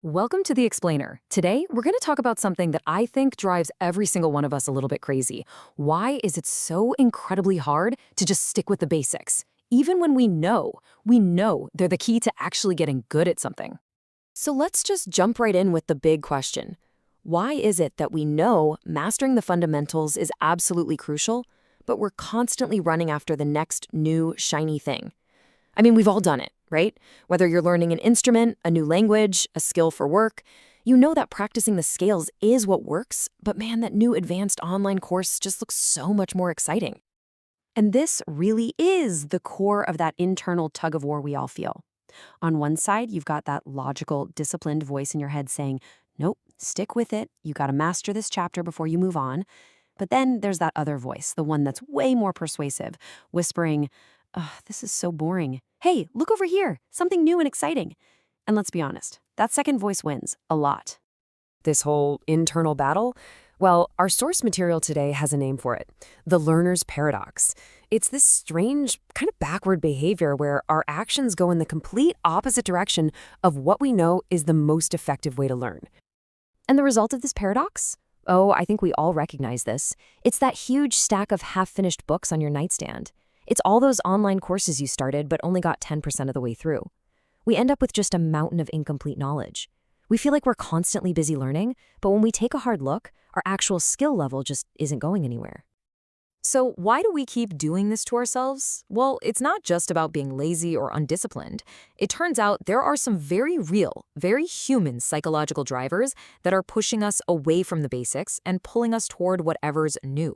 Welcome to The Explainer. Today, we're going to talk about something that I think drives every single one of us a little bit crazy. Why is it so incredibly hard to just stick with the basics? Even when we know they're the key to actually getting good at something. So let's just jump right in with the big question. Why is it that we know mastering the fundamentals is absolutely crucial, but we're constantly running after the next new, shiny thing? I mean, we've all done it, right? Whether you're learning an instrument, a new language, a skill for work, you know that practicing the scales is what works, but man, that new advanced online course just looks so much more exciting. And this really is the core of that internal tug of war we all feel. On one side, you've got that logical, disciplined voice in your head saying, nope, stick with it. You got to master this chapter before you move on. But then there's that other voice, the one that's way more persuasive, whispering, ugh, this is so boring. Hey, look over here, something new and exciting. And let's be honest, that second voice wins a lot. This whole internal battle? Well, our source material today has a name for it, the learner's paradox. It's this strange, kind of backward behavior where our actions go in the complete opposite direction of what we know is the most effective way to learn. And the result of this paradox? Oh, I think we all recognize this. It's that huge stack of half-finished books on your nightstand. It's all those online courses you started but only got 10% of the way through. We end up with just a mountain of incomplete knowledge. We feel like we're constantly busy learning, but when we take a hard look, our actual skill level just isn't going anywhere. So why do we keep doing this to ourselves? Well, it's not just about being lazy or undisciplined. It turns out there are some very real, very human psychological drivers that are pushing us away from the basics and pulling us toward whatever's new.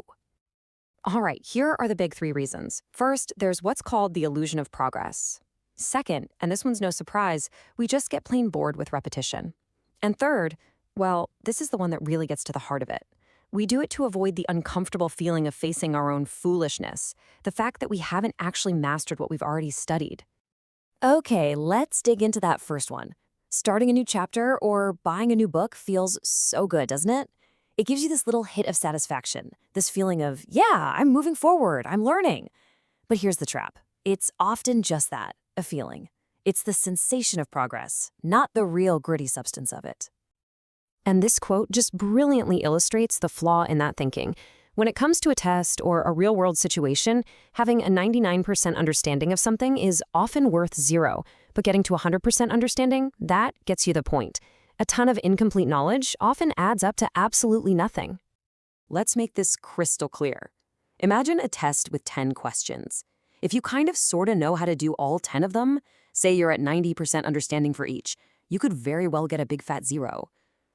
All right, here are the big three reasons. First, there's what's called the illusion of progress. Second, and this one's no surprise, we just get plain bored with repetition. And third, well, this is the one that really gets to the heart of it. We do it to avoid the uncomfortable feeling of facing our own foolishness, the fact that we haven't actually mastered what we've already studied. Okay, let's dig into that first one. Starting a new chapter or buying a new book feels so good, doesn't it? It gives you this little hit of satisfaction, this feeling of, yeah, I'm moving forward, I'm learning. But here's the trap. It's often just that, a feeling. It's the sensation of progress, not the real gritty substance of it. And this quote just brilliantly illustrates the flaw in that thinking. When it comes to a test or a real-world situation, having a 99% understanding of something is often worth 0, but getting to 100% understanding, that gets you the point. A ton of incomplete knowledge often adds up to absolutely nothing. Let's make this crystal clear. Imagine a test with 10 questions. If you kind of sorta know how to do all 10 of them, say you're at 90% understanding for each, you could very well get a big fat 0.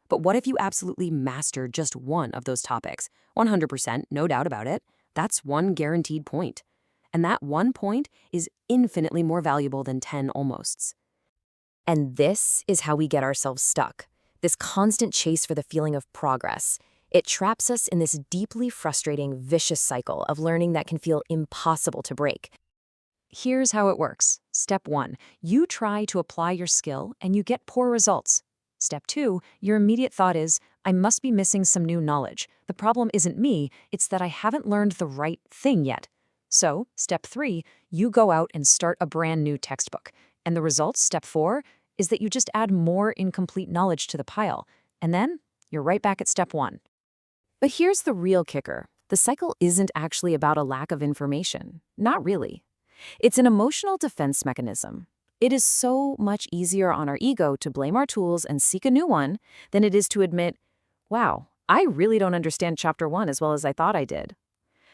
But what if you absolutely master just one of those topics? 100%, no doubt about it. That's one guaranteed point. And that one point is infinitely more valuable than 10 almosts. And this is how we get ourselves stuck. This constant chase for the feeling of progress. It traps us in this deeply frustrating, vicious cycle of learning that can feel impossible to break. Here's how it works. Step 1, you try to apply your skill and you get poor results. Step 2, your immediate thought is, I must be missing some new knowledge. The problem isn't me, it's that I haven't learned the right thing yet. So, step 3, you go out and start a brand new textbook. And the result, step 4, is that you just add more incomplete knowledge to the pile. And then you're right back at step 1. But here's the real kicker. The cycle isn't actually about a lack of information. Not really. It's an emotional defense mechanism. It is so much easier on our ego to blame our tools and seek a new one than it is to admit, wow, I really don't understand chapter 1 as well as I thought I did.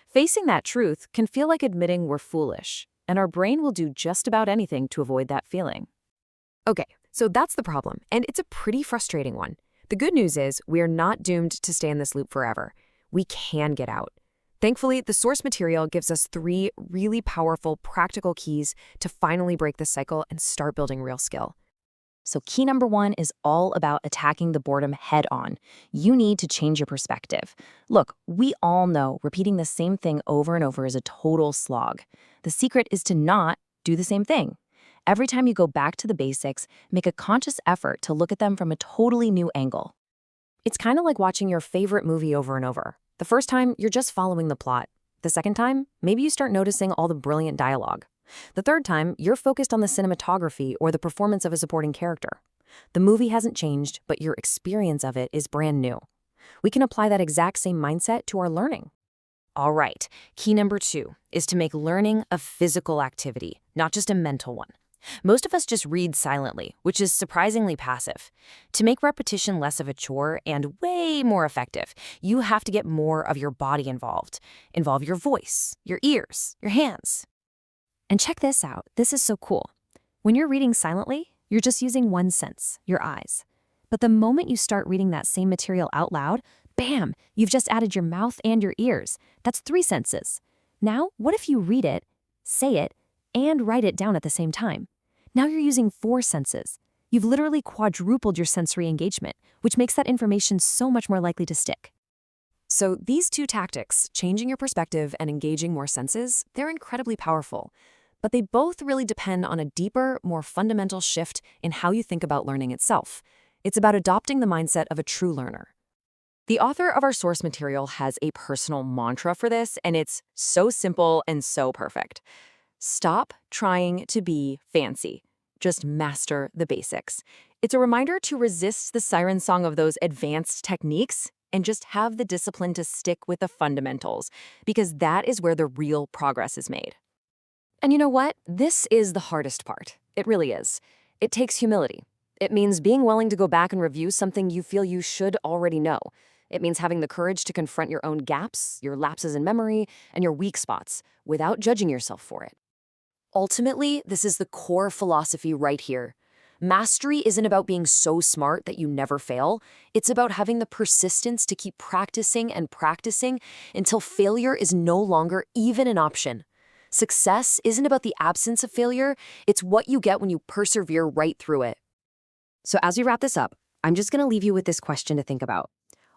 Facing that truth can feel like admitting we're foolish, and our brain will do just about anything to avoid that feeling. Okay, so that's the problem, and it's a pretty frustrating one. The good news is we're not doomed to stay in this loop forever. We can get out. Thankfully, the source material gives us 3 really powerful, practical keys to finally break the cycle and start building real skill. So key number 1 is all about attacking the boredom head on. You need to change your perspective. Look, we all know repeating the same thing over and over is a total slog. The secret is to not do the same thing. Every time you go back to the basics, make a conscious effort to look at them from a totally new angle. It's kind of like watching your favorite movie over and over. The first time, you're just following the plot. The second time, maybe you start noticing all the brilliant dialogue. The third time, you're focused on the cinematography or the performance of a supporting character. The movie hasn't changed, but your experience of it is brand new. We can apply that exact same mindset to our learning. All right, key number 2 is to make learning a physical activity, not just a mental one. Most of us just read silently, which is surprisingly passive. To make repetition less of a chore and way more effective, you have to get more of your body involved. Involve your voice, your ears, your hands. And check this out. This is so cool. When you're reading silently, you're just using one sense, your eyes. But the moment you start reading that same material out loud, bam, you've just added your mouth and your ears. That's 3 senses. Now, what if you read it, say it, and write it down at the same time? Now you're using 4 senses. You've literally quadrupled your sensory engagement, which makes that information so much more likely to stick. So these 2 tactics, changing your perspective and engaging more senses, they're incredibly powerful. But they both really depend on a deeper, more fundamental shift in how you think about learning itself. It's about adopting the mindset of a true learner. The author of our source material has a personal mantra for this, and it's so simple and so perfect. Stop trying to be fancy. Just master the basics. It's a reminder to resist the siren song of those advanced techniques and just have the discipline to stick with the fundamentals, because that is where the real progress is made. And you know what? This is the hardest part. It really is. It takes humility. It means being willing to go back and review something you feel you should already know. It means having the courage to confront your own gaps, your lapses in memory, and your weak spots without judging yourself for it. Ultimately, this is the core philosophy right here. Mastery isn't about being so smart that you never fail. It's about having the persistence to keep practicing and practicing until failure is no longer even an option. Success isn't about the absence of failure. It's what you get when you persevere right through it. So as we wrap this up, I'm just going to leave you with this question to think about.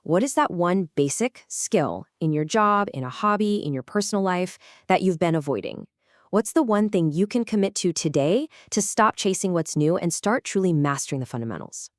What is that one basic skill in your job, in a hobby, in your personal life that you've been avoiding? What's the one thing you can commit to today to stop chasing what's new and start truly mastering the fundamentals?